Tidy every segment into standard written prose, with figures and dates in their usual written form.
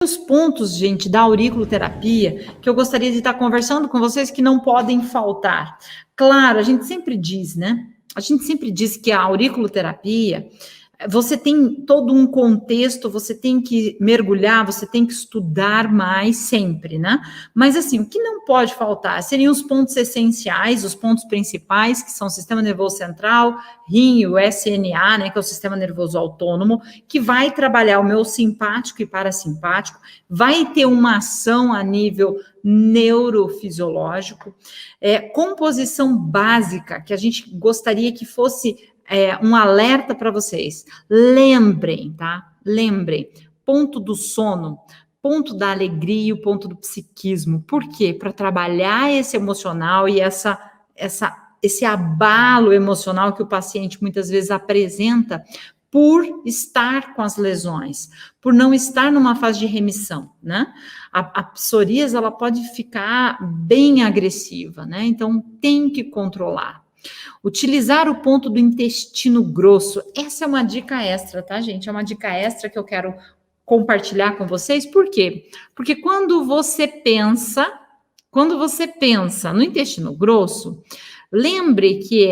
Os pontos, gente, da auriculoterapia que eu gostaria de estar conversando com vocês que não podem faltar. Claro, a gente sempre diz, né? A gente sempre diz que a auriculoterapia, você tem todo um contexto, você tem que mergulhar, você tem que estudar mais sempre, né? Mas assim, o que não pode faltar seriam os pontos essenciais, os pontos principais, que são o sistema nervoso central, rim, o SNA, né, que é o sistema nervoso autônomo, que vai trabalhar o meu simpático e parasimpático, vai ter uma ação a nível neurofisiológico, composição básica, que a gente gostaria que fosse um alerta para vocês. Lembrem, tá? Lembrem, ponto do sono, ponto da alegria e o ponto do psiquismo. Por quê? Para trabalhar esse emocional e esse abalo emocional que o paciente muitas vezes apresenta por estar com as lesões, por não estar numa fase de remissão, né? A psoríase, ela pode ficar bem agressiva, né? Então, tem que controlar. Utilizar o ponto do intestino grosso, essa é uma dica extra, tá, gente? É uma dica extra que eu quero compartilhar com vocês. Por quê? Porque quando você pensa no intestino grosso, lembre que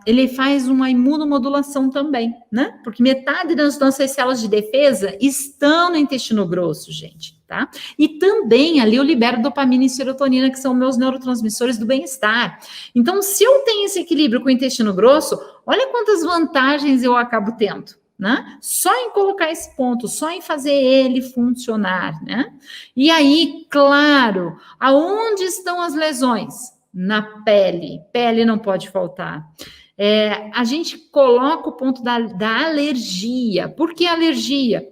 ele faz uma imunomodulação também, né? Porque metade das nossas células de defesa estão no intestino grosso, gente, tá? E também ali eu libero dopamina e serotonina, que são meus neurotransmissores do bem-estar. Então, se eu tenho esse equilíbrio com o intestino grosso, olha quantas vantagens eu acabo tendo, né? Só em colocar esse ponto, só em fazer ele funcionar, né? E aí, claro, aonde estão as lesões? Na pele. Pele não pode faltar. A gente coloca o ponto da alergia. Por que alergia?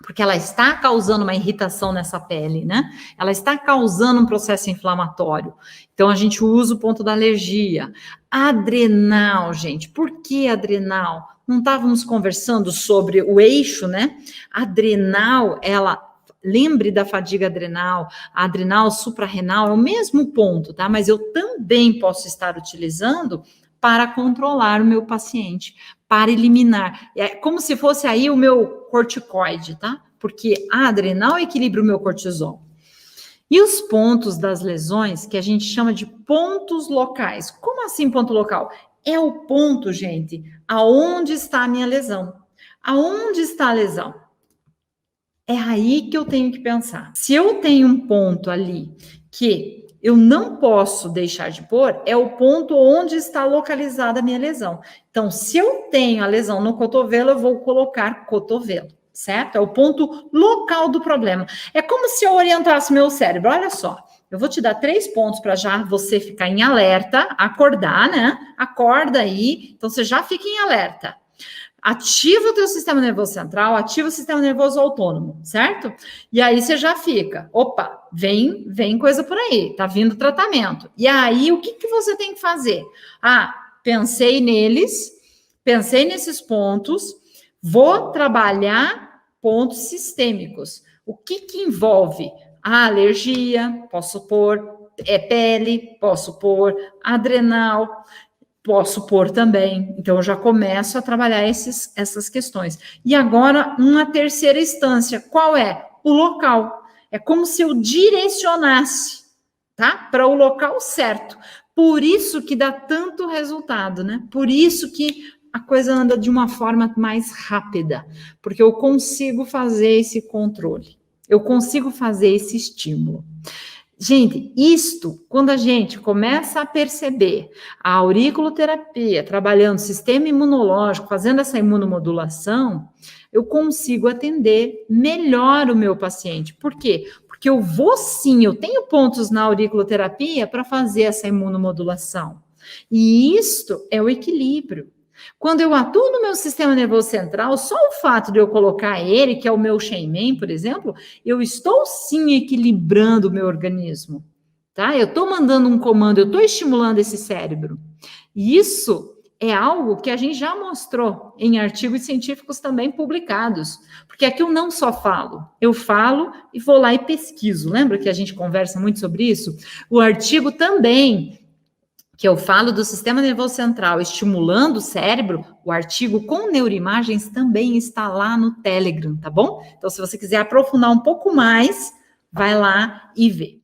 Porque ela está causando uma irritação nessa pele, né? Ela está causando um processo inflamatório. Então, a gente usa o ponto da alergia. Adrenal, gente. Por que adrenal? Não estávamos conversando sobre o eixo, né? Adrenal, lembre da fadiga adrenal, a adrenal suprarrenal é o mesmo ponto, tá? Mas eu também posso estar utilizando para controlar o meu paciente, para eliminar. É como se fosse aí o meu corticoide, tá? Porque a adrenal equilibra o meu cortisol. E os pontos das lesões, que a gente chama de pontos locais. Como assim ponto local? É o ponto, gente, aonde está a minha lesão. Aonde está a lesão? É aí que eu tenho que pensar. Se eu tenho um ponto ali que eu não posso deixar de pôr, é o ponto onde está localizada a minha lesão. Então, se eu tenho a lesão no cotovelo, eu vou colocar cotovelo, certo? É o ponto local do problema. É como se eu orientasse meu cérebro. Olha só, eu vou te dar 3 pontos para já você ficar em alerta, acordar, né? Acorda aí, então você já fica em alerta. Ativa o teu sistema nervoso central, ativa o sistema nervoso autônomo, certo? E aí você já fica, opa, vem coisa por aí, tá vindo tratamento. E aí, o que você tem que fazer? Pensei nesses pontos, vou trabalhar pontos sistêmicos. O que envolve? A alergia, posso pôr, pele, posso pôr, adrenal, posso pôr também. Então, eu já começo a trabalhar essas questões. E agora, uma terceira instância. Qual é? O local. É como se eu direcionasse, tá? Para o local certo. Por isso que dá tanto resultado, né? Por isso que a coisa anda de uma forma mais rápida. Porque eu consigo fazer esse controle. Eu consigo fazer esse estímulo. Gente, quando a gente começa a perceber a auriculoterapia, trabalhando o sistema imunológico, fazendo essa imunomodulação, eu consigo atender melhor o meu paciente. Por quê? Porque eu tenho pontos na auriculoterapia para fazer essa imunomodulação. E isto é o equilíbrio. Quando eu atuo no meu sistema nervoso central, só o fato de eu colocar ele, que é o meu Shenmen, por exemplo, eu estou sim equilibrando o meu organismo, tá? Eu estou mandando um comando, eu estou estimulando esse cérebro. E isso é algo que a gente já mostrou em artigos científicos também publicados. Porque aqui eu não só falo, eu falo e vou lá e pesquiso. Lembra que a gente conversa muito sobre isso? O artigo também que eu falo do sistema nervoso central estimulando o cérebro, o artigo com neuroimagens também está lá no Telegram, tá bom? Então, se você quiser aprofundar um pouco mais, vai lá e vê.